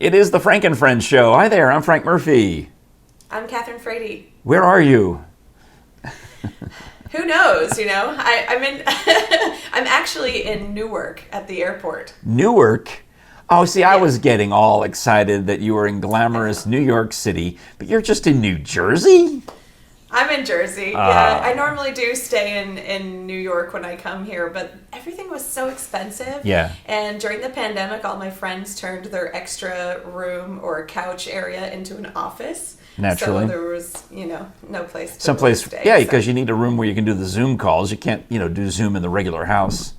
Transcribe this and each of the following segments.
It is the Frank and Friends show. Hi there, I'm Frank Murphy. I'm Kathryn Frady. Where are you? Who knows, I'm in I'm actually in Newark at the airport. Newark? Oh, see, I was getting all excited that you were in glamorous New York City, but you're just in New Jersey? I'm in Jersey. Yeah, I normally do stay in New York when I come here, but everything was so expensive. Yeah. And during the pandemic, all my friends turned their extra room or couch area into an office. Naturally. So there was, no place to Someplace, stay. yeah, because you need a room where you can do the Zoom calls. You can't, do Zoom in the regular house.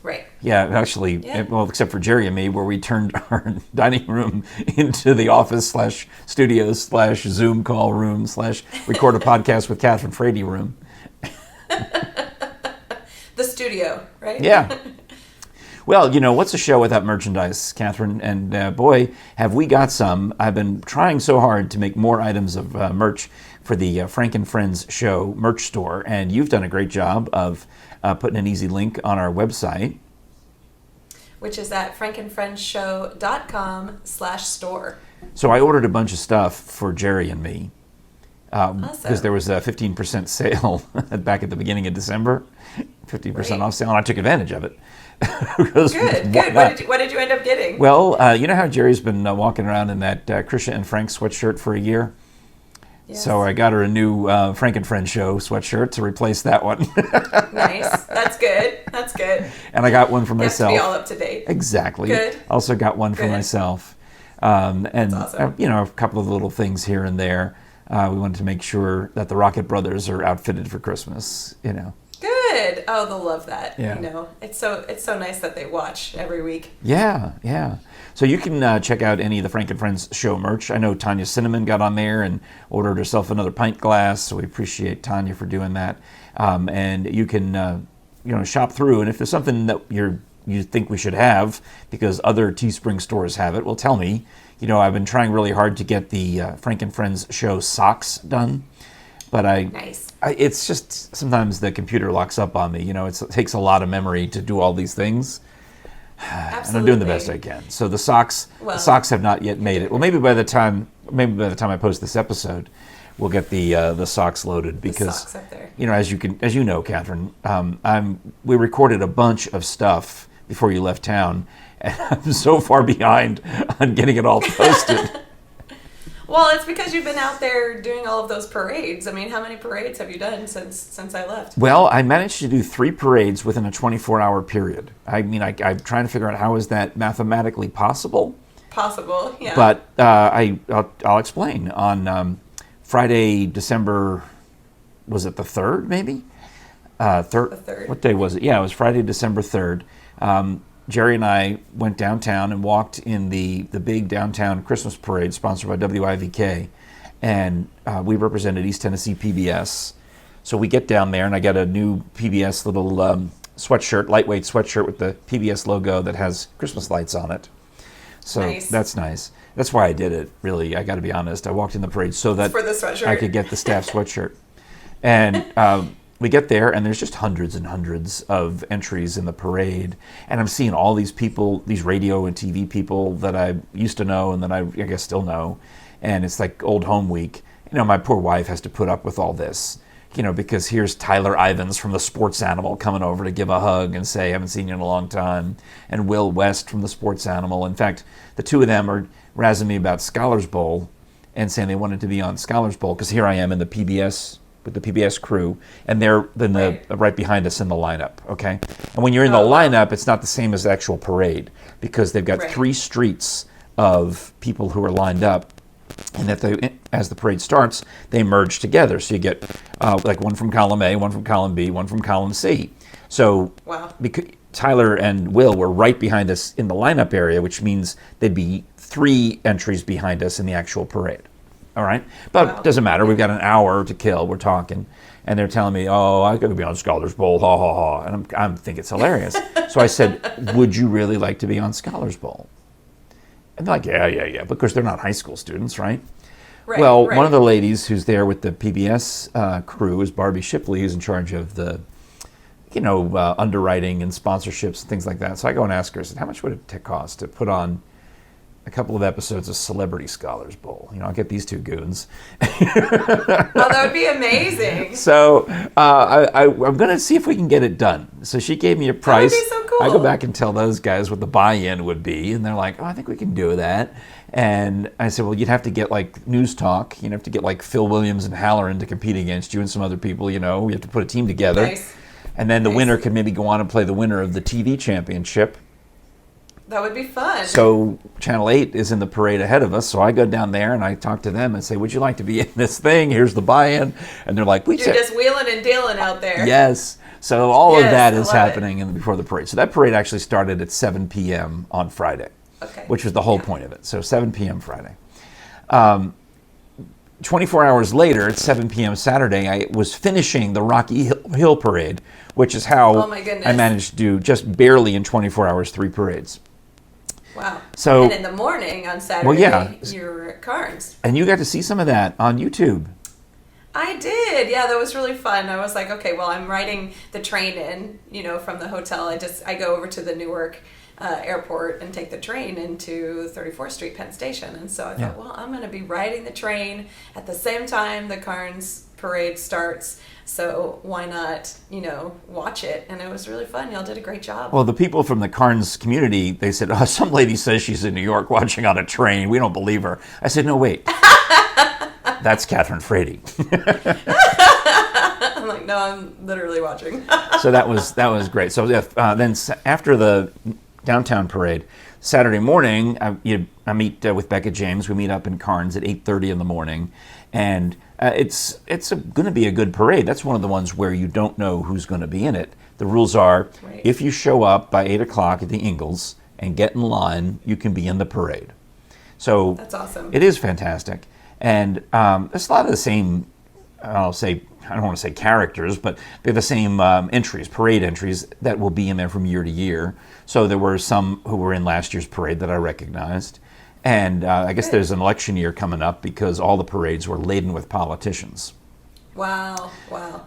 Right. Yeah, actually, well, except for Jere and me, where we turned our dining room into the office / studios / Zoom call room / record a podcast with Kathryn Frady room. The studio, right? Yeah. Well, what's a show without merchandise, Kathryn? And boy, have we got some. I've been trying so hard to make more items of merch for the Frank and Friends show merch store, and you've done a great job of putting an easy link on our website. Which is at frankandfriendshow.com/store. So I ordered a bunch of stuff for Jere and me. Awesome. Because there was a 15% sale back at the beginning of December. 50% off sale, and I took advantage of it. Good. What did you end up getting? Well, you know how Jere's been walking around in that Krisha and Frank sweatshirt for a year? Yes. So I got her a new Frank and Friends show sweatshirt to replace that one. Nice. That's good. And I got one for myself. You have to be all up to date. Exactly. Good. Also got one for myself. And, That's awesome. a couple of little things here and there. We wanted to make sure that the Rocket Brothers are outfitted for Christmas, Good. Oh, they'll love that. Yeah. It's so nice that they watch every week. Yeah. So you can check out any of the Frank and Friends show merch. I know Tanya Cinnamon got on there and ordered herself another pint glass, so we appreciate Tanya for doing that. And you can, shop through, and if there's something that you think we should have because other Teespring stores have it, well, tell me. I've been trying really hard to get the Frank and Friends show socks done, but it's just sometimes the computer locks up on me. It takes a lot of memory to do all these things. Absolutely. And I'm doing the best I can. So the socks have not yet made it. Well, maybe by the time I post this episode, we'll get the socks loaded because the socks up there. as you know, Kathryn, we recorded a bunch of stuff before you left town, and I'm so far behind on getting it all posted. Well, it's because you've been out there doing all of those parades. I mean, how many parades have you done since I left? Well, I managed to do 3 parades within a 24-hour period. I mean, I'm trying to figure out how is that mathematically possible. Possible, yeah. But I'll explain. On Friday, December, was it the 3rd, maybe? The 3rd. What day was it? Yeah, it was Friday, December 3rd. Jere and I went downtown and walked in the big downtown Christmas parade sponsored by WIVK, and we represented East Tennessee PBS. So we get down there, and I got a new PBS little sweatshirt, lightweight sweatshirt with the PBS logo that has Christmas lights on it. So nice. That's nice. That's why I did it, really. I got to be honest. I walked in the parade so that for the sweatshirt. I could get the staff sweatshirt. And we get there, and there's just hundreds and hundreds of entries in the parade. And I'm seeing all these people, these radio and TV people that I used to know and that I guess still know. And it's like old home week. My poor wife has to put up with all this, because here's Tyler Ivins from the Sports Animal coming over to give a hug and say, haven't seen you in a long time. And Will West from the Sports Animal. In fact, the two of them are razzing me about Scholars Bowl and saying they wanted to be on Scholars Bowl because here I am in the PBS with the PBS crew, and they're right behind us in the lineup, okay? And when you're in the lineup, it's not the same as the actual parade because they've got 3 streets of people who are lined up, and that as the parade starts, they merge together. So you get like one from column A, one from column B, one from column C. So because Tyler and Will were right behind us in the lineup area, which means they'd be 3 entries behind us in the actual parade. All right, but it doesn't matter. We've got an hour to kill. We're talking, and they're telling me, "Oh, I could be on Scholars Bowl, ha ha ha," and I'm thinking it's hilarious. So I said, "Would you really like to be on Scholars Bowl?" And they're like, "Yeah," because they're not high school students, right? One of the ladies who's there with the PBS crew is Barbie Shipley, who's in charge of the, underwriting and sponsorships and things like that. So I go and ask her, I said, "How much would it cost to put on a couple of episodes of Celebrity Scholars Bowl. I'll get these two goons. Oh, that would be amazing. So I'm going to see if we can get it done. So she gave me a price. That would be so cool. I go back and tell those guys what the buy-in would be, and they're like, "Oh, I think we can do that." And I said, "Well, you'd have to get like News Talk. You'd have to get like Phil Williams and Halloran to compete against you and some other people. We have to put a team together." Nice. And then the winner could maybe go on and play the winner of the TV championship. That would be fun. So Channel 8 is in the parade ahead of us. So I go down there and I talk to them and say, "Would you like to be in this thing? Here's the buy-in." And they're like, You're just wheeling and dealing out there. Yes. So all of that is I love happening before the parade. So that parade actually started at 7 p.m. on Friday, which was the whole point of it. So 7 p.m. Friday. 24 hours later, at 7 p.m. Saturday, I was finishing the Rocky Hill Parade, which is how I managed to do just barely in 24 hours 3 parades. Wow. So, and in the morning on Saturday, you were at Karns. And you got to see some of that on YouTube. I did. Yeah, that was really fun. I was like, okay, well, I'm riding the train in, from the hotel. I go over to the Newark airport and take the train into 34th Street Penn Station. And so I thought, well, I'm going to be riding the train at the same time the Karns parade starts. So why not, watch it? And it was really fun. Y'all did a great job. Well, the people from the Karns community, they said, "Oh, some lady says she's in New York watching on a train. We don't believe her." I said, "No, wait. That's Kathryn Frady." I'm like, no, I'm literally watching. So that was great. So then after the downtown parade, Saturday morning, I meet with Becca James. We meet up in Karns at 8:30 in the morning, and it's going to be a good parade. That's one of the ones where you don't know who's going to be in it. The rules are, if you show up by 8 o'clock at the Ingalls and get in line, you can be in the parade. So that's awesome. It is fantastic, and there's a lot of the same. I don't want to say characters, but they're the same parade entries that will be in there from year to year. So there were some who were in last year's parade that I recognized. And I guess there's an election year coming up because all the parades were laden with politicians. Wow.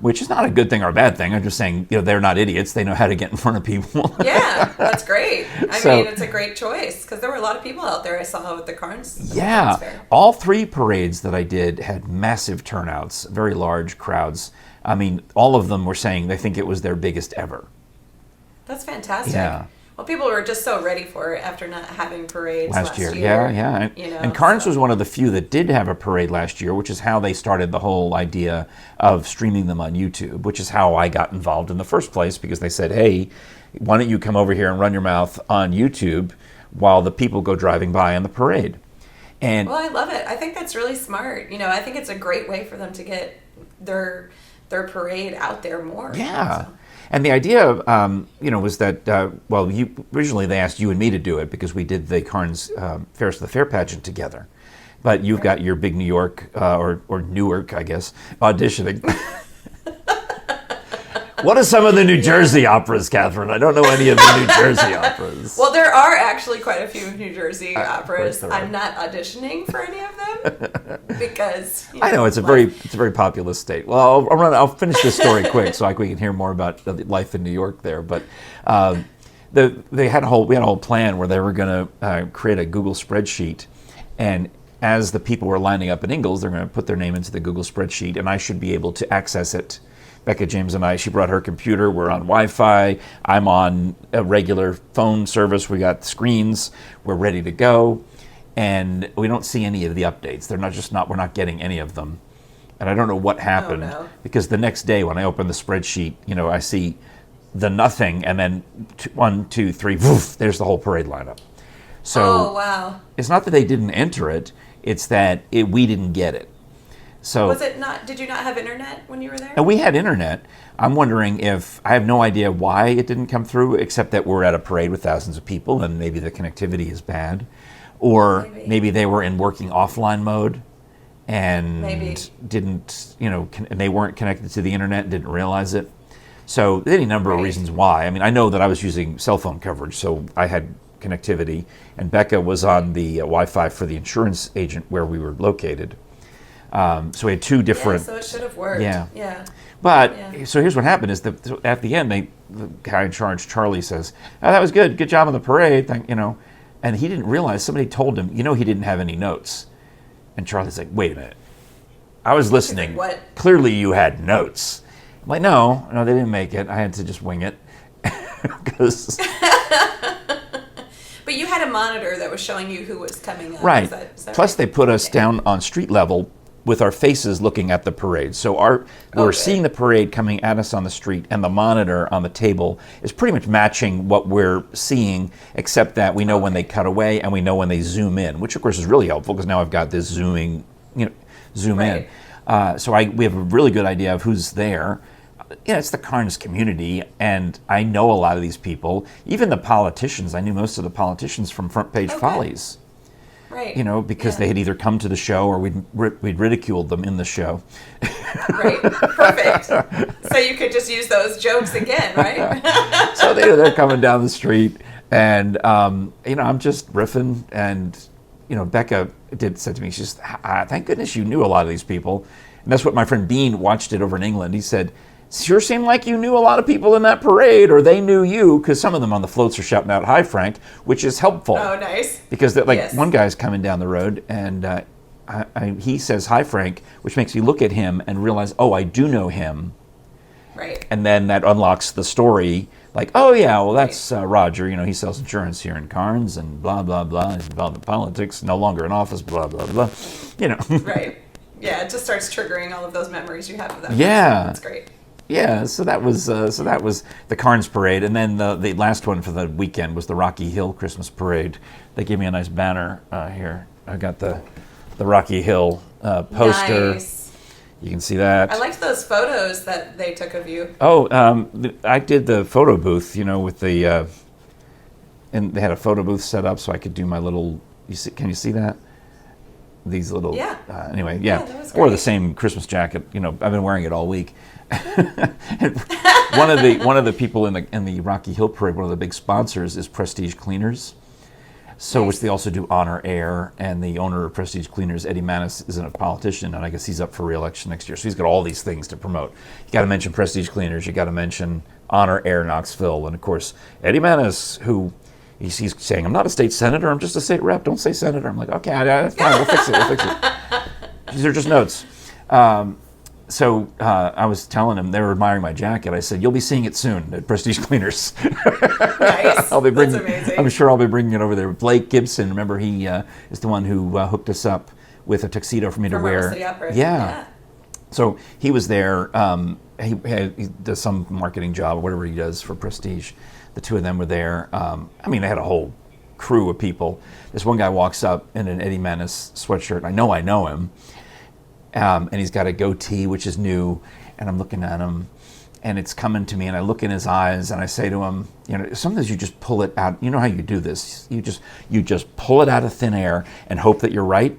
Which is not a good thing or a bad thing. I'm just saying, they're not idiots. They know how to get in front of people. Yeah, that's great. I mean, it's a great choice because there were a lot of people out there I saw with the Karns. Yeah. All 3 parades that I did had massive turnouts, very large crowds. I mean, all of them were saying they think it was their biggest ever. That's fantastic. Yeah. Well, people were just so ready for it after not having parades last year. Yeah. And Karns was one of the few that did have a parade last year, which is how they started the whole idea of streaming them on YouTube, which is how I got involved in the first place, because they said, "Hey, why don't you come over here and run your mouth on YouTube while the people go driving by on the parade?" And well, I love it. I think that's really smart. I think it's a great way for them to get their parade out there more. Yeah. And the idea, was that, originally they asked you and me to do it because we did the Karns Ferris of the Fair pageant together. But you've got your big New York, or Newark, I guess, auditioning. What are some of the New Jersey operas, Kathryn? I don't know any of the New Jersey operas. Well, there are actually quite a few New Jersey operas. I'm not auditioning for any of them because I know it's a very populous state. Well, I'll finish this story quick so we can hear more about life in New York there. But we had a whole plan where they were going to create a Google spreadsheet, and as the people were lining up in Ingalls, they're going to put their name into the Google spreadsheet, and I should be able to access it. Becca James and she brought her computer. We're on Wi-Fi. I'm on a regular phone service. We got screens. We're ready to go. And we don't see any of the updates. We're not getting any of them. And I don't know what happened because the next day when I open the spreadsheet, I see the nothing and then 1, 2, 3, woof, there's the whole parade lineup. So it's not that they didn't enter it. It's that we didn't get it. So was it not? Did you not have internet when you were there? No, we had internet. I'm wondering if I have no idea why it didn't come through, except that we're at a parade with thousands of people, and maybe the connectivity is bad, or maybe they were in working offline mode, and didn't, and they weren't connected to the internet and didn't realize it. So there's any number of reasons why. I mean, I know that I was using cell phone coverage, so I had connectivity, and Becca was on the Wi-Fi for the insurance agent where we were located. So we had 2 different. Yeah, so it should have worked. Yeah. But so here's what happened: is that at the end, the guy in charge, Charlie, says, "Oh, that was good. Good job on the parade." And he didn't realize, somebody told him, he didn't have any notes. And Charlie's like, wait a minute. I was listening. Like, what? Clearly you had notes. I'm like, no, they didn't make it. I had to just wing it. Because But you had a monitor that was showing you who was coming up. right. Is that Plus right? they put us down on street level with our faces looking at the parade. So we're seeing the parade coming at us on the street, and the monitor on the table is pretty much matching what we're seeing, except that we know when they cut away and we know when they zoom in, which of course is really helpful because now I've got this zoom Right. in. So we have a really good idea of who's there. It's the Karns community, and I know a lot of these people. Even the politicians, I knew most of the politicians from Front Page Follies. Right. Because they had either come to the show or we'd ridiculed them in the show. Right. Perfect. So you could just use those jokes again, right? So they're coming down the street, and I'm just riffing, and Becca said to me, she's, thank goodness you knew a lot of these people. And that's what my friend Bean watched it over in England. He said, sure seemed like you knew a lot of people in that parade, or they knew you, because some of them on the floats are shouting out, "Hi, Frank," which is helpful. Oh, nice. Because Yes. one guy's coming down the road, and he says, "Hi, Frank," which makes me look at him and realize, oh, I do know him. Right. And then that unlocks the story, like, oh yeah, well that's Roger, he sells insurance here in Karns, and blah, blah, blah, he's involved in politics, no longer in office, blah, blah, blah, Right. Yeah, it just starts triggering all of those memories you have of that. Yeah. That's great. Yeah, so that was the Karns Parade, and then the last one for the weekend was the Rocky Hill Christmas Parade. They gave me a nice banner here. I got the Rocky Hill poster. Nice. You can see that. I liked those photos that they took of you. Oh, I did the photo booth, with the, and they had a photo booth set up so I could do my little. Can you see that? These little. Yeah. Anyway, Yeah, that was or the great. same Christmas jacket. I've been wearing it all week. one of the people in the Rocky Hill Parade, one of the big sponsors is Prestige Cleaners. So, Nice. which they also do Honor Air, and the owner of Prestige Cleaners, Eddie Manis, isn't a politician, and I guess he's up for re-election next year. So he's got all these things to promote. You got to mention Prestige Cleaners, you got to mention Honor Air Knoxville, and of course Eddie Manis, who he's saying, "I'm not a state senator, I'm just a state rep. Don't say senator." I'm like, okay, that's fine. We'll fix it. These are just notes. So I was telling him, they were admiring my jacket. I said, "You'll be seeing it soon at Prestige Cleaners." Nice. I'll be bringing. That's amazing. I'm sure I'll be bringing it over there. Blake Gibson, remember, he is the one who hooked us up with a tuxedo for me to From wear. Rebel City Opera. Yeah. So he was there. He does some marketing job or whatever he does for Prestige. The two of them were there. They had a whole crew of people. This one guy walks up in an Eddie Manis sweatshirt. I know him. And he's got a goatee, which is new. And I'm looking at him, and it's coming to me, and I look in his eyes, and I say to him, sometimes you just pull it out. You know how you do this? You just pull it out of thin air and hope that you're right.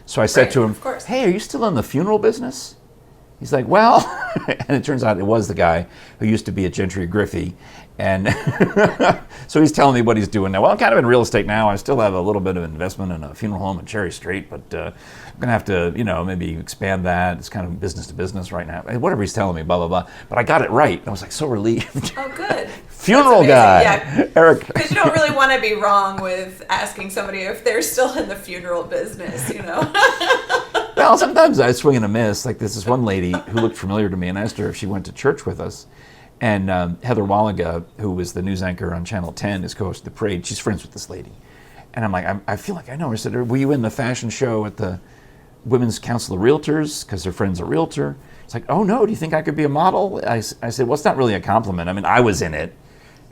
So I said Right, to him, of course. "Hey, are you still in the funeral business?" He's like, "Well," and it turns out it was the guy who used to be at Gentry Griffey. And so he's telling me what he's doing now. Well, I'm kind of in real estate now. I still have a little bit of investment in a funeral home in Cherry Street, but I'm going to have to, maybe expand that. It's kind of business to business right now. Whatever he's telling me, blah, blah, blah. But I got it right. I was like so relieved. Oh, good. Funeral guy. Yeah. Eric. Because you don't really want to be wrong with asking somebody if they're still in the funeral business, Well, sometimes I swing and a miss. Like this one lady who looked familiar to me, and I asked her if she went to church with us. And Heather Waliga, who was the news anchor on Channel 10, is co-host of the parade. She's friends with this lady. And I'm like, I feel like I know her. I said, "Were you in the fashion show at the Women's Council of Realtors?" Because her friend's a realtor. It's like, "Oh, no, do you think I could be a model?" I said, "Well, it's not really a compliment. I was in it."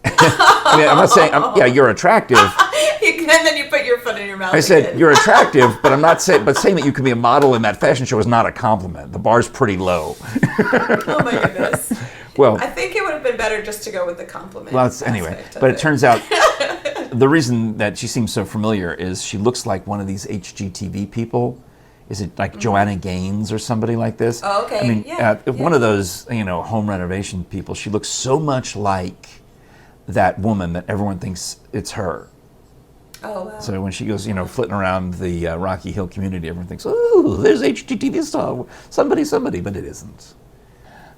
I'm not saying, yeah, you're attractive. And then you put your foot in your mouth. I said, again. "You're attractive," but I'm not saying, saying that you could be a model in that fashion show is not a compliment. The bar's pretty low. Oh my goodness. Well, I think it would have been better just to go with the compliment. well, anyway, aspect of but it turns out the reason that she seems so familiar is she looks like one of these HGTV people. Is it like Joanna Gaines or somebody like this? Oh, okay. One of those, home renovation people. She looks so much like that woman that everyone thinks it's her. Oh, wow. So when she goes, flitting around the Rocky Hill community, everyone thinks, "Oh, there's HGTV star, somebody," but it isn't.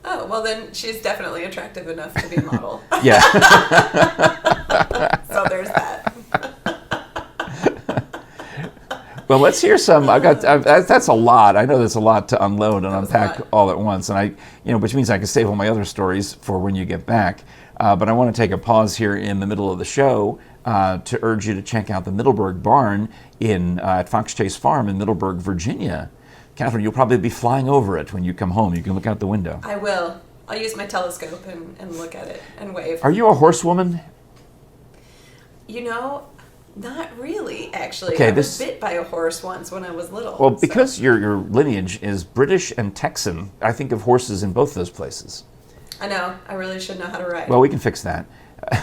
Oh, well then she's definitely attractive enough to be a model. Yeah. So there's that. Well, let's hear some. That's a lot. I know there's a lot to unload and unpack all at once, and which means I can save all my other stories for when you get back. But I want to take a pause here in the middle of the show to urge you to check out the Middleburg Barn at Fox Chase Farm in Middleburg, Virginia. Kathryn, you'll probably be flying over it when you come home. You can look out the window. I will. I'll use my telescope and look at it and wave. Are you a horsewoman? Not really, actually. Okay, I was bit by a horse once when I was little. Well, because your lineage is British and Texan, I think of horses in both those places. I know. I really should know how to ride. Well, we can fix that.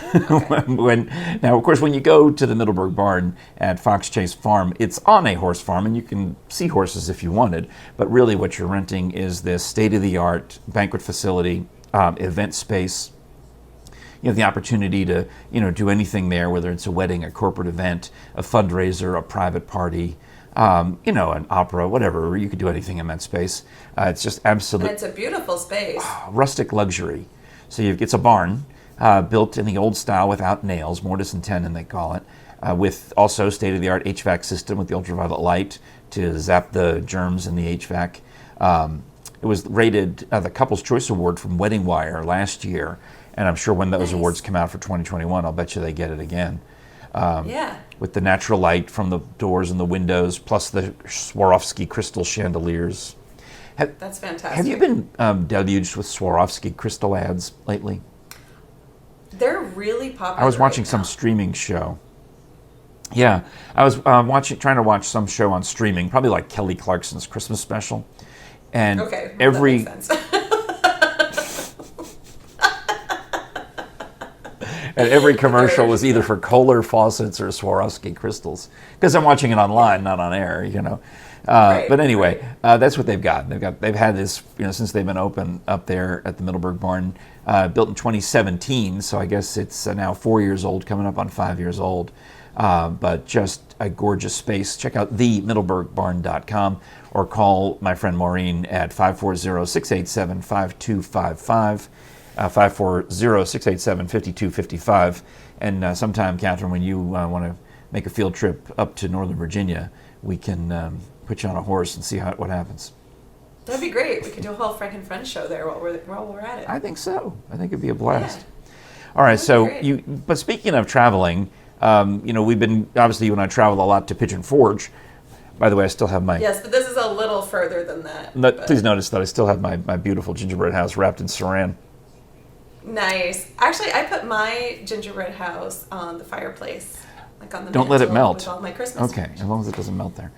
Okay. Now, of course, when you go to the Middleburg Barn at Fox Chase Farm, it's on a horse farm, and you can see horses if you wanted. But really, what you're renting is this state-of-the-art banquet facility, event space. You have the opportunity to, do anything there, whether it's a wedding, a corporate event, a fundraiser, a private party, an opera, whatever. You could do anything in that space. It's just absolute. And it's a beautiful space. Rustic luxury. So it's a barn built in the old style without nails, mortise and tenon they call it, with also state-of-the-art HVAC system with the ultraviolet light to zap the germs in the HVAC. It was rated the Couples Choice Award from Wedding Wire last year. And I'm sure when those awards come out for 2021, I'll bet you they get it again. With the natural light from the doors and the windows, plus the Swarovski crystal chandeliers. That's fantastic. Have you been deluged with Swarovski crystal ads lately? They're really popular. I was watching some streaming show. Yeah, I was trying to watch some show on streaming, probably like Kelly Clarkson's Christmas special. And that makes sense. And every commercial was either for Kohler faucets or Swarovski crystals. Because I'm watching it online, not on air, But anyway, that's what they've got. They've had this, since they've been open up there at the Middleburg Barn, built in 2017. So I guess it's now 4 years old, coming up on 5 years old. But just a gorgeous space. Check out themiddleburgbarn.com or call my friend Maureen at 540-687-5255. 540-687-5255. And sometime, Kathryn, when you want to make a field trip up to Northern Virginia, we can put you on a horse and see what happens. That'd be great. We could do a whole Frank and Friends show there while we're at it. I think so. I think it'd be a blast. Yeah. All right. So but speaking of traveling, we've been, obviously you and I travel a lot to Pigeon Forge. By the way, I still have my... Yes, but this is a little further than that. Please notice that I still have my beautiful gingerbread house wrapped in saran. Nice. Actually, I put my gingerbread house on the fireplace, like on the Don't let it melt. With all my Christmas. Okay, as long as it doesn't melt there.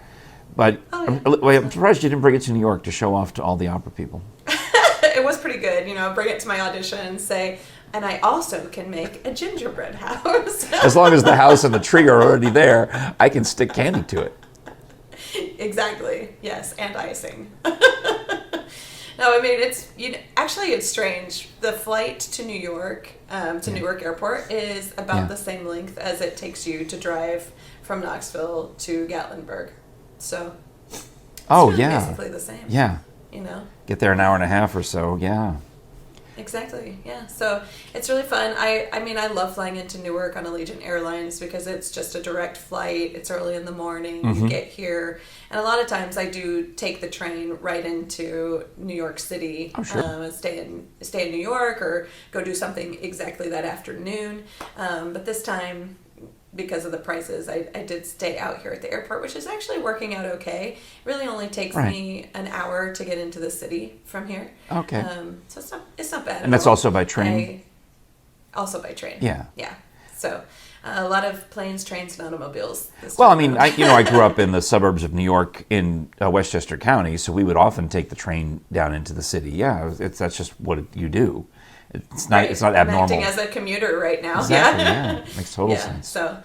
But I'm surprised you didn't bring it to New York to show off to all the opera people. It was pretty good. Bring it to my audition and say, and I also can make a gingerbread house. As long as the house and the tree are already there, I can stick candy to it. Exactly. Yes, and icing. No, I mean, it's strange. The flight to New York, Newark Airport, is about the same length as it takes you to drive from Knoxville to Gatlinburg. So, it's basically the same. Yeah. Get there an hour and a half or so, yeah. Exactly, yeah. So it's really fun. I love flying into Newark on Allegiant Airlines because it's just a direct flight. It's early in the morning. Mm-hmm. You get here. And a lot of times I do take the train right into New York City. Oh, sure. Stay in New York or go do something exactly that afternoon. But this time, because of the prices, I did stay out here at the airport, which is actually working out okay. It really only takes me an hour to get into the city from here. Okay. So it's not bad. And that's also by train? Also by train. Yeah. Yeah. So a lot of planes, trains, and automobiles. Well, I mean, I grew up in the suburbs of New York in Westchester County, so we would often take the train down into the city. Yeah, that's just what you do. It's not abnormal. I'm acting as a commuter right now. Exactly, yeah. Makes total sense. So,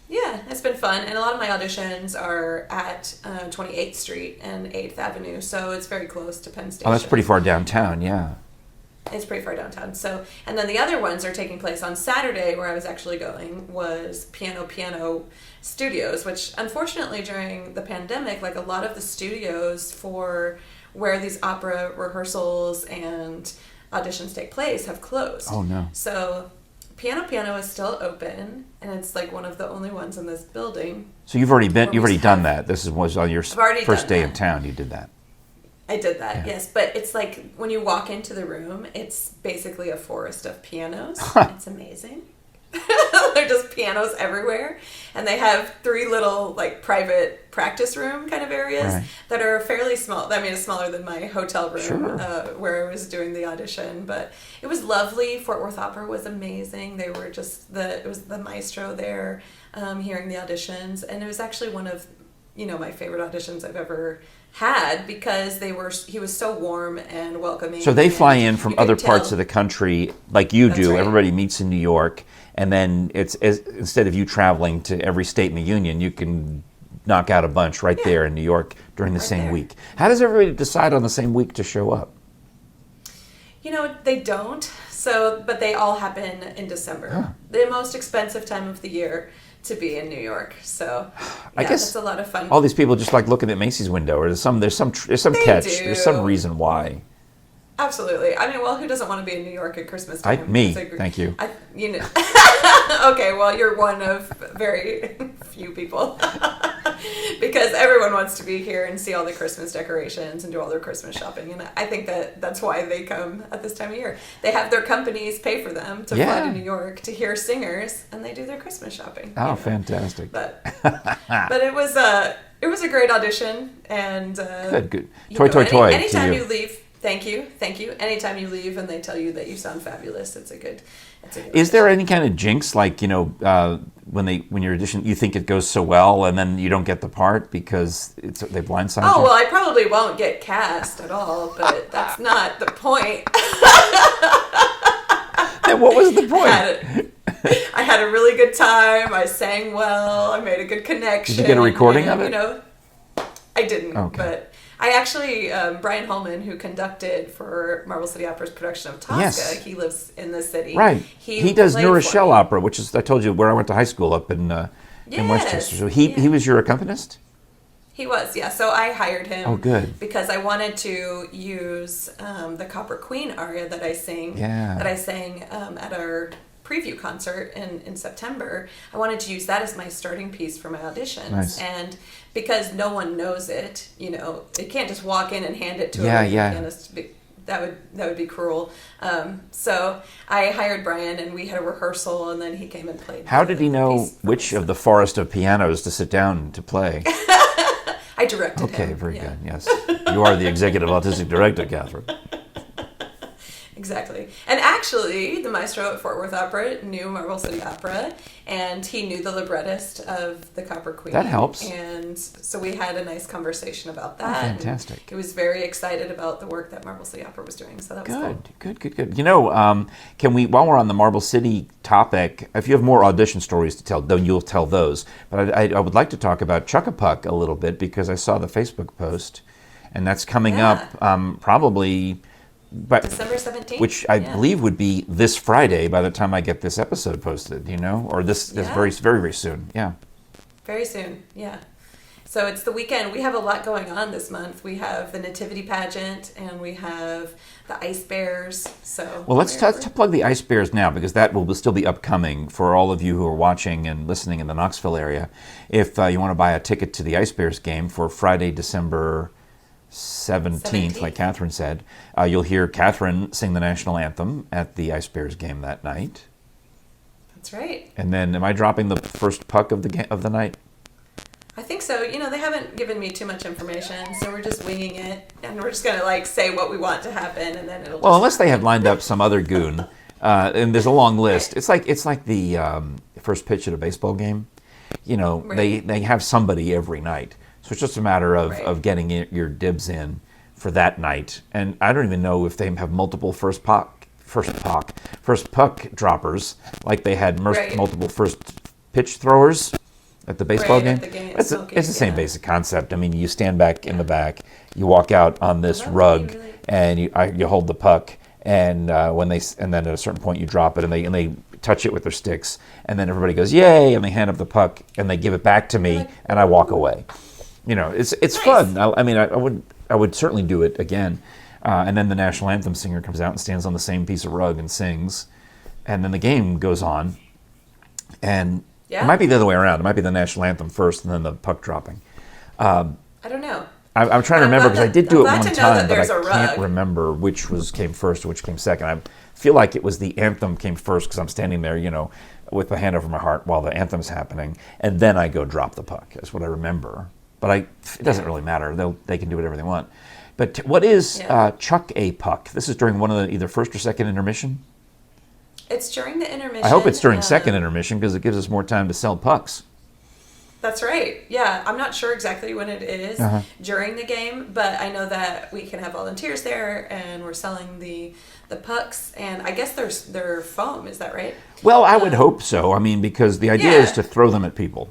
it's been fun. And a lot of my auditions are at 28th Street and 8th Avenue, so it's very close to Penn Station. Oh, that's pretty far downtown, yeah. It's pretty far downtown. So, and then the other ones are taking place on Saturday, where I was actually going, was Piano Studios, which unfortunately during the pandemic, like a lot of the studios for where these opera rehearsals and auditions take place have closed. Oh, no. So Piano is still open, and it's like one of the only ones in this building. So you've already done that. This was on your first day in town. You did that. I did that, yes. But it's like when you walk into the room, it's basically a forest of pianos. It's amazing. They're just pianos everywhere. And they have 3 little like private practice room kind of areas that are fairly small. I mean, it's smaller than my hotel room where I was doing the audition. But it was lovely. Fort Worth Opera was amazing. They were just it was the maestro there hearing the auditions. And it was actually one of, my favorite auditions I've ever had because he was so warm and welcoming. So they fly in from other parts of the country like you do. Right. Everybody meets in New York. And then instead of you traveling to every state in the union, you can knock out a bunch there in New York during the same week. How does everybody decide on the same week to show up? They don't. But they all happen in December. Huh. The most expensive time of the year to be in New York. So I guess it's a lot of fun. All these people just like looking at Macy's window, or there's some catch. There's some reason why. Absolutely. I mean, well, who doesn't want to be in New York at Christmas time? Thank you. Okay, well, you're one of very few people. Because everyone wants to be here and see all the Christmas decorations and do all their Christmas shopping. And I think that's why they come at this time of year. They have their companies pay for them to fly to New York to hear singers, and they do their Christmas shopping. Oh, fantastic. But it was a great audition. And good. Toy. Anytime you leave... Thank you. Anytime you leave and they tell you that you sound fabulous, it's a good Is there any kind of jinx, like, when you're audition, you think it goes so well and then you don't get the part because they blindside you? Oh, well, I probably won't get cast at all, but that's not the point. Then what was the point? I had a really good time. I sang well. I made a good connection. Did you get a recording of it? I didn't, okay. But... I actually, Brian Holman, who conducted for Marble City Opera's production of Tosca, he lives in the city. Right. He does New Rochelle Opera, which is, I told you, where I went to high school up in Westchester. So he was your accompanist? He was, yeah. So I hired him. Oh, good. Because I wanted to use the Copper Queen aria that I sang at our preview concert in September. I wanted to use that as my starting piece for my auditions. Nice. And because no one knows it, it can't just walk in and hand it to a pianist. That would be cruel. So I hired Brian, and we had a rehearsal, and then he came and played. How did he know which of the forest of pianos to sit down to play? I directed him. Okay, very good. Yes, you are the executive autistic director, Kathryn. Exactly. And actually, the maestro at Fort Worth Opera knew Marble City Opera, and he knew the librettist of the Copper Queen. That helps. And so we had a nice conversation about that. Oh, fantastic. He was very excited about the work that Marble City Opera was doing, so that was cool. Good. Can we, while we're on the Marble City topic, if you have more audition stories to tell, then you'll tell those. But I would like to talk about Chuck-a-Puck a little bit, because I saw the Facebook post, and that's coming up probably... December 17th? Which I believe would be this Friday by the time I get this episode posted, or this very, very, very soon. Yeah. Very soon, yeah. So it's the weekend. We have a lot going on this month. We have the Nativity Pageant, and we have the Ice Bears. So let's plug the Ice Bears now, because that will still be upcoming for all of you who are watching and listening in the Knoxville area. If you want to buy a ticket to the Ice Bears game for Friday, December 17th, like Kathryn said, you'll hear Kathryn sing the national anthem at the Ice Bears game that night. That's right. And then, am I dropping the first puck of the night? I think so. They haven't given me too much information, so we're just winging it, and we're just gonna say what we want to happen, and then it'll. Well, unless they have lined up some other goon, and there's a long list. It's like the first pitch at a baseball game. They have somebody every night. So it's just a matter of getting your dibs in for that night. And I don't even know if they have multiple first puck droppers, like they had multiple first pitch throwers at the baseball game. It's the same basic concept. I mean, you stand back in the back, you walk out on this rug, and you hold the puck, and then at a certain point you drop it, and they touch it with their sticks, and then everybody goes yay, and they hand up the puck, and they give it back to me, and I walk away. It's nice. Fun. I would certainly do it again. And then the national anthem singer comes out and stands on the same piece of rug and sings. and then the game goes on, and Yeah. it might be the other way around. It might be the national anthem first, and then the puck dropping. I don't know. I'm trying to remember because I did do it I'm one glad to know time, that but I there's a can't rug. remember which came first or which came second. I feel like it was the anthem came first because I'm standing there, with the hand over my heart while the anthem's happening, and then I go drop the puck. That's what I remember. But it doesn't really matter. They can do whatever they want. But what is chuck a puck? This is during one of the either first or second intermission? It's during the intermission. I hope it's during second intermission because it gives us more time to sell pucks. That's right. Yeah, I'm not sure exactly when it is during the game, but I know that we can have volunteers there, and we're selling the pucks, and I guess they're foam. Is that right? Well, I would hope so. I mean, because the idea is to throw them at people,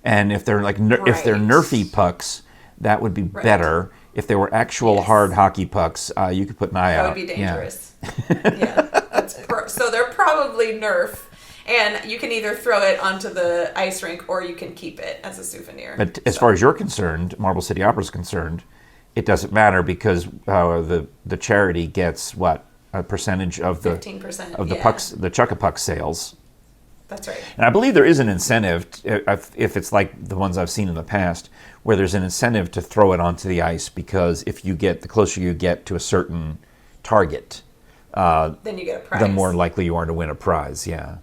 and if they're like if they're Nerfy pucks, that would be better. If they were actual hard hockey pucks, you could put an eye out. That would be dangerous. Yeah, so they're probably Nerf. And you can either throw it onto the ice rink or you can keep it as a souvenir. But as far as you're concerned, Marble City Opera is concerned, it doesn't matter because the charity gets what? A percentage of the 15% of the pucks, the Chuck-a-Puck sales. That's right. And I believe there is an incentive if it's like the ones I've seen in the past, where there's an incentive to throw it onto the ice because if you get the closer you get to a certain target, then you get a prize. the more likely you are to win a prize. Yeah.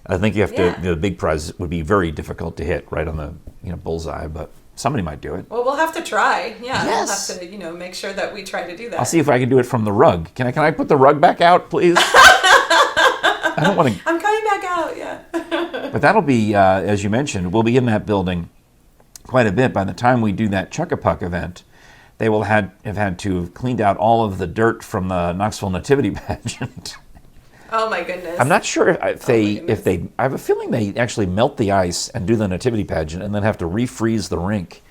I think you have to. The big prize would be very difficult to hit right on the bullseye, but somebody might do it. Well, we'll have to try. Yeah, Yes. we'll have to make sure that we try to do that. I'll see if I can do it from the rug. Can I put the rug back out, please? I don't want to. I'm coming back out. Yeah. But that'll be, as you mentioned, we'll be in that building quite a bit. By the time we do that Chuck-a-Puck event, they will have had to have cleaned out all of the dirt from the Knoxville Nativity pageant. Oh my goodness. I'm not sure if they. I have a feeling they actually melt the ice and do the Nativity pageant, and then have to refreeze the rink.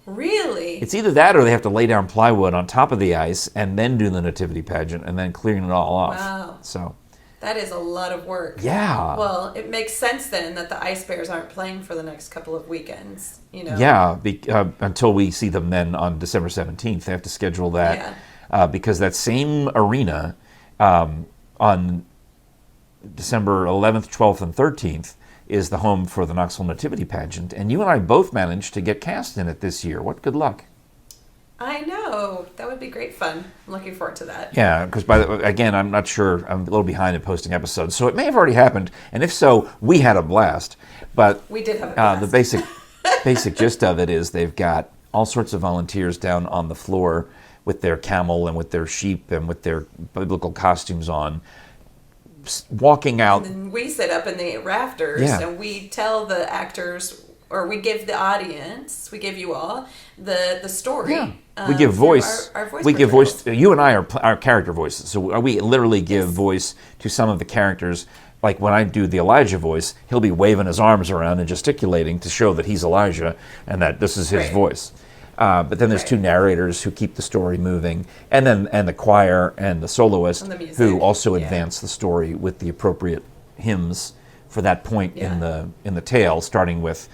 Really? It's either that or they have to lay down plywood on top of the ice and then do the Nativity pageant and then clearing it all off. Wow. So. That is a lot of work. Yeah. Well, it makes sense then that the Ice Bears aren't playing for the next couple of weekends. Yeah, until we see them then on December 17th. They have to schedule that because that same arena on December 11th, 12th, and 13th is the home for the Knoxville Nativity pageant. And you and I both managed to get cast in it this year. What good luck. I know. That would be great fun. I'm looking forward to that. Yeah, because again, I'm not sure. I'm a little behind in posting episodes, so it may have already happened. And if so, we had a blast. But we did have a blast. The basic gist of it is they've got all sorts of volunteers down on the floor with their camel and with their sheep and with their biblical costumes on, walking out. And then we sit up in the rafters and we tell the actors, or we give the audience, we give you all the story. Yeah. We give voice. Our voice we give voice. portrayals. You and I are character voices. So we literally give voice to some of the characters. Like when I do the Elijah voice, he'll be waving his arms around and gesticulating to show that he's Elijah and that this is his voice. But then there's two narrators who keep the story moving, and the choir and the soloist And the music, who also advance the story with the appropriate hymns for that point in the tale, starting with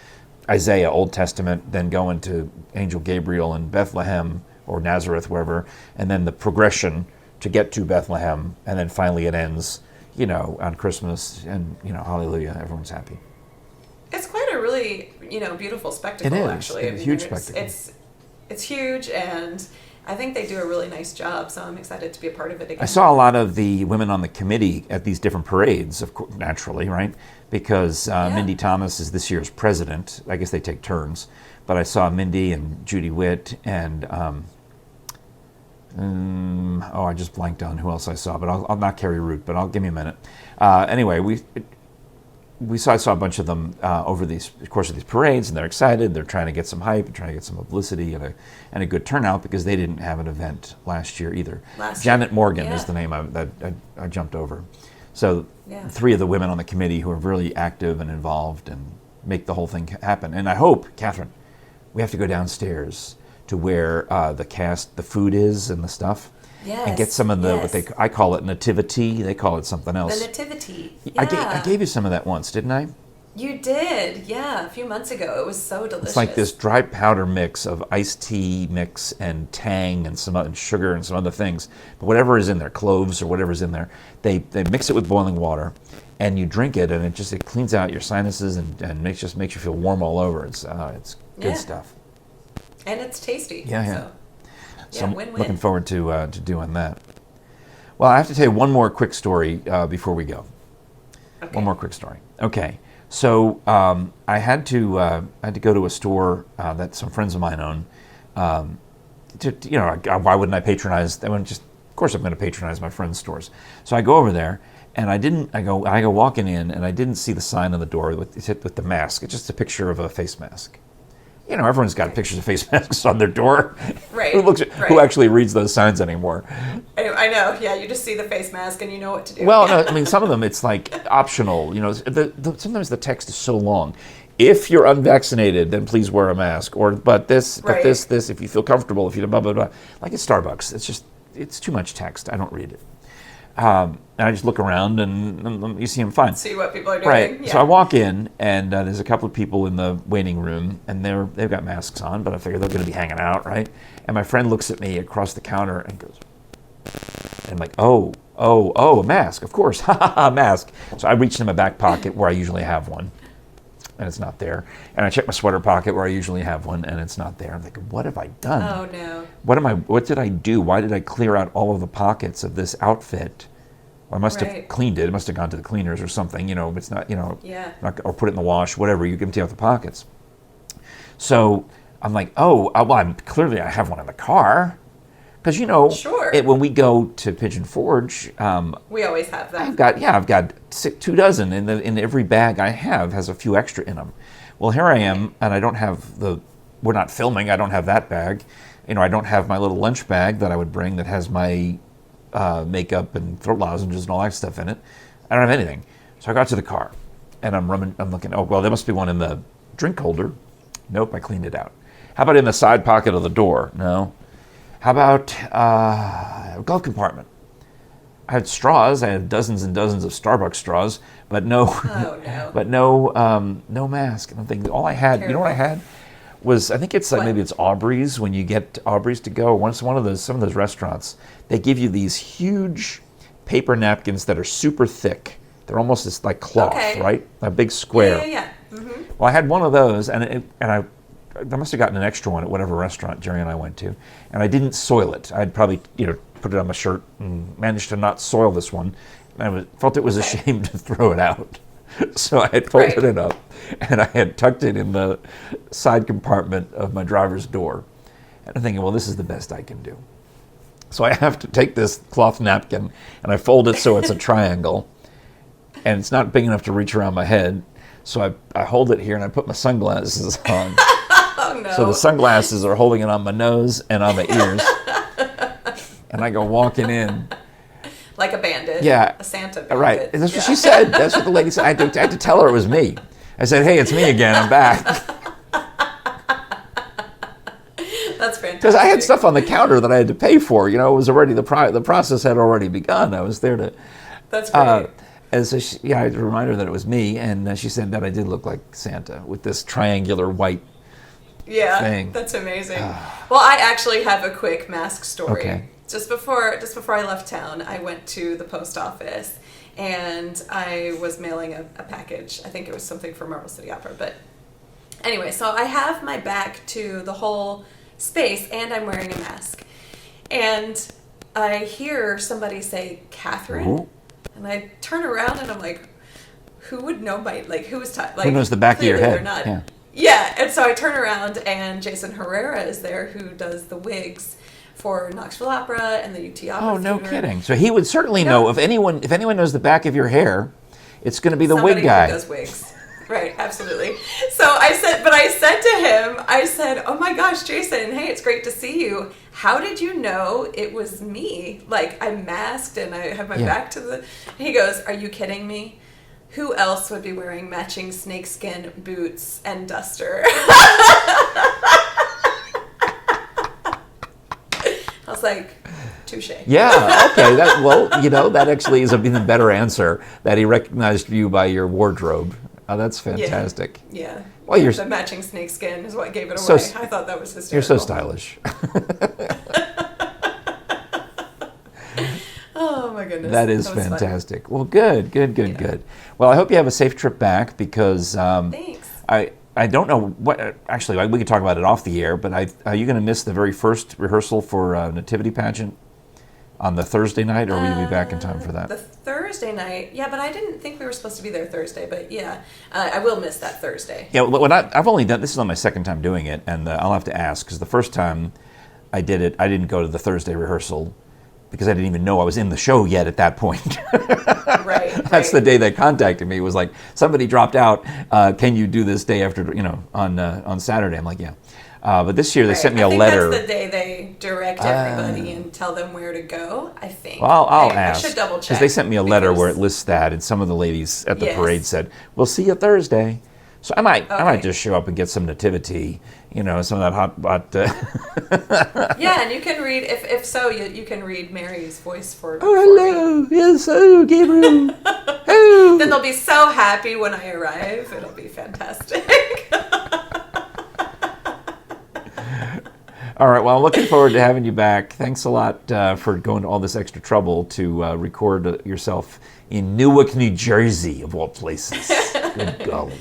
Isaiah, Old Testament, then going to Angel Gabriel in Bethlehem or Nazareth, wherever, and then the progression to get to Bethlehem, and then finally it ends, on Christmas, and hallelujah, everyone's happy. It's quite a really, beautiful spectacle. It is. Actually, It's a huge spectacle. It's huge, and I think they do a really nice job. So I'm excited to be a part of it again. I saw a lot of the women on the committee at these different parades, of course, naturally, right? Because Mindy Thomas is this year's president. I guess they take turns. But I saw Mindy and Judy Witt and I just blanked on who else I saw. But I'll not Carrie Root. But give me a minute. Anyway, I saw a bunch of them over the course of these parades, and they're excited. They're trying to get some hype and trying to get some publicity and a good turnout because they didn't have an event last year either. Janet Morgan is the name that I jumped over. So 3 of the women on the committee who are really active and involved and make the whole thing happen. And I hope, Kathryn, we have to go downstairs to where the food is and the stuff. Yes, and get some of the I call it nativity. They call it something else. The nativity. I gave you some of that once, didn't I? You did, yeah, a few months ago. It was so delicious. It's like this dry powder mix of iced tea mix and tang and some other sugar and some other things. But whatever is in there, cloves or whatever's in there, they mix it with boiling water, and you drink it, and it cleans out your sinuses and makes you feel warm all over. It's good stuff. And it's tasty. Yeah. So I'm win-win. looking forward to doing that. Well, I have to tell you one more quick story before we go. Okay. One more quick story. Okay. So I had to go to a store that some friends of mine own. Why wouldn't I patronize? Of course, I'm going to patronize my friends' stores. So I go over there, and I go walking in, and I didn't see the sign on the door with the mask. It's just a picture of a face mask. Everyone's got pictures of face masks on their door. Right. Who actually reads those signs anymore? I know. Yeah, you just see the face mask and you know what to do. Well, no, I mean, some of them it's like optional. Sometimes the text is so long. If you're unvaccinated, then please wear a mask. But this, if you feel comfortable, if you blah blah blah. Like at Starbucks, it's too much text. I don't read it. And I just look around and you see them fine. See what people are doing. Right. Yeah. So I walk in and there's a couple of people in the waiting room and they've got masks on, but I figure they're going to be hanging out, right? And my friend looks at me across the counter and goes, and I'm like, oh, a mask, of course, a mask. So I reach in my back pocket where I usually have one, and it's not there. And I check my sweater pocket where I usually have one, and it's not there. I'm like, what have I done? Oh no. What did I do? Why did I clear out all of the pockets of this outfit? Well, I must have cleaned it. It must have gone to the cleaners or something. It's not, or put it in the wash, whatever. You empty out the pockets. So I'm like, clearly I have one in the car. Because, Sure. When we go to Pigeon Forge, we always have that. I've got 2 dozen in every bag I have has a few extra in them. Well, here I am, and I don't have we're not filming, I don't have that bag. I don't have my little lunch bag that I would bring that has my makeup and throat lozenges and all that stuff in it. I don't have anything. So I got to the car, and I'm looking, there must be one in the drink holder. Nope, I cleaned it out. How about in the side pocket of the door? No. How about glove compartment? I had straws. I had dozens and dozens of Starbucks straws, but no, but no mask. And I'm thinking, all I had, Terrible. What I had was, I think it's like maybe it's Aubrey's. When you get Aubrey's to go, some of those restaurants, they give you these huge paper napkins that are super thick. They're almost just like cloth, right? A big square. Yeah. Mm-hmm. Well, I had one of those, and I must have gotten an extra one at whatever restaurant Jere and I went to, and I didn't soil it. I'd probably, put it on my shirt and managed to not soil this one. And I felt it was a shame to throw it out. So I had folded it up, and I had tucked it in the side compartment of my driver's door. And I'm thinking, well, this is the best I can do. So I have to take this cloth napkin, and I fold it so it's a triangle, and it's not big enough to reach around my head. So I hold it here, and I put my sunglasses on. Oh, no. So the sunglasses are holding it on my nose and on my ears. And I go walking in. Like a bandit. Yeah. A Santa bandit. Right. And that's what she said. That's what the lady said. I had to tell her it was me. I said, hey, it's me again. I'm back. That's fantastic. Because I had stuff on the counter that I had to pay for. It was already, the process had already begun. I was there to. That's great. And so I had to remind her that it was me. And she said that I did look like Santa with this triangular white thing. That's amazing. Well, I actually have a quick mask story. Okay. Just before I left town, I went to the post office and I was mailing a package. I think it was something for Marble City Opera. But anyway, so I have my back to the whole space and I'm wearing a mask. And I hear somebody say, Kathryn? Ooh. And I turn around and I'm like, who would know who was who knows the back of your head? Not. Yeah, and so I turn around and Jason Herrera is there, who does the wigs for Knoxville Opera and the UT Opera. Oh, no Theater. kidding. So he would certainly know if anyone knows the back of your hair, it's going to be the Somebody wig guy. Who does wigs. Right, absolutely. So I said to him, oh my gosh, Jason, hey, it's great to see you. How did you know it was me? Like, I'm masked and I have my back to the... He goes, are you kidding me? Who else would be wearing matching snakeskin boots and duster? I was like, touche. Yeah, okay. That actually is an even better answer, that he recognized you by your wardrobe. Oh, that's fantastic. Yeah. Well, you're the matching snakeskin is what gave it so away. I thought that was hysterical. You're so stylish. Oh my goodness. That is fantastic. Well, good. Well, I hope you have a safe trip back because Thanks. I don't know what. Actually, we could talk about it off the air. But are you going to miss the very first rehearsal for Nativity Pageant on the Thursday night, or will you be back in time for that? The Thursday night, yeah, but I didn't think we were supposed to be there Thursday. But yeah, I will miss that Thursday. Yeah, when I've only done this is on my second time doing it, and I'll have to ask because the first time I did it, I didn't go to the Thursday rehearsal because I didn't even know I was in the show yet at that point. Right. That's the day they contacted me. It was like, somebody dropped out. Can you do this day after, on Saturday? I'm like, yeah. But this year they sent me a letter. That's the day they direct everybody and tell them where to go, I think. Well, I'll ask. I should double check. Because they sent me a letter where it lists that, and some of the ladies at the parade said, we'll see you Thursday. So I might just show up and get some nativity, some of that hot. Yeah, and you can read if so you can read Mary's voice for. Oh, hello, me. Yes, oh, Gabriel. Oh. Then they'll be so happy when I arrive. It'll be fantastic. All right. Well, I'm looking forward to having you back. Thanks a lot for going to all this extra trouble to record yourself in Newark, New Jersey, of all places. Good golly.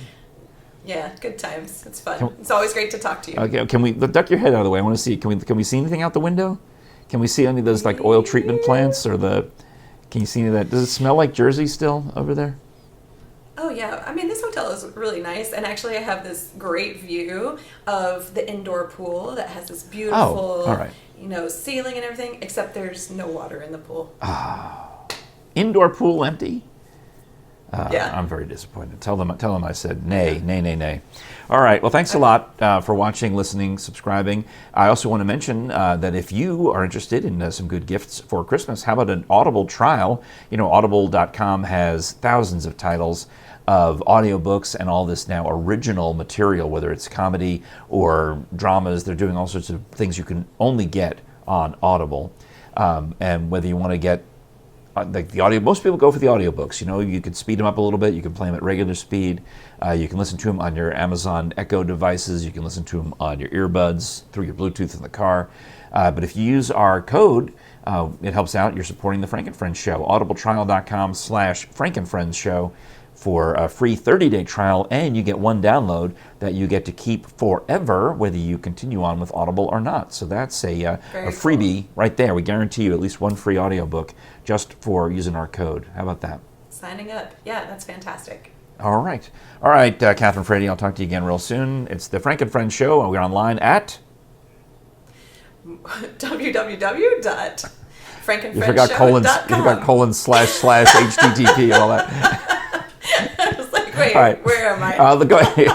Yeah, good times. It's fun. It's always great to talk to you. Okay, can we duck your head out of the way? I want to see. Can we see anything out the window? Can we see any of those like oil treatment plants or the? Can you see any of that? Does it smell like Jersey still over there? Oh yeah, I mean this hotel is really nice, and actually I have this great view of the indoor pool that has this beautiful, ceiling and everything. Except there's no water in the pool. Indoor pool empty. Yeah. I'm very disappointed. Tell them I said nay. All right. Well, thanks a lot for watching, listening, subscribing. I also want to mention that if you are interested in some good gifts for Christmas, how about an Audible trial? Audible.com has thousands of titles of audiobooks and all this now original material, whether it's comedy or dramas. They're doing all sorts of things you can only get on Audible. And whether you want to get the audio, most people go for the audiobooks. You can speed them up a little bit. You can play them at regular speed. You can listen to them on your Amazon Echo devices. You can listen to them on your earbuds through your Bluetooth in the car. But if you use our code, it helps out. You're supporting the Frank and Friends Show. audibletrial.com/FrankandFriends Show for a free 30-day trial, and you get one download that you get to keep forever, whether you continue on with Audible or not. So that's a freebie right there. We guarantee you at least one free audiobook just for using our code. How about that? Signing up. Yeah, that's fantastic. All right, Kathryn Frady, I'll talk to you again real soon. It's the Frank and Friends Show. We're online at www.frankandfriendshow.com. You forgot ://HGTV and all that. I was like, wait, where am I? Go ahead.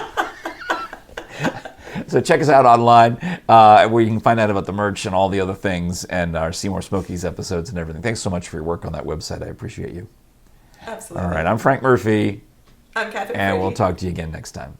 So check us out online where you can find out about the merch and all the other things and our Seymour Smokies episodes and everything. Thanks so much for your work on that website. I appreciate you. Absolutely. All right, I'm Frank Murphy. I'm Kathryn And we'll talk to you again next time.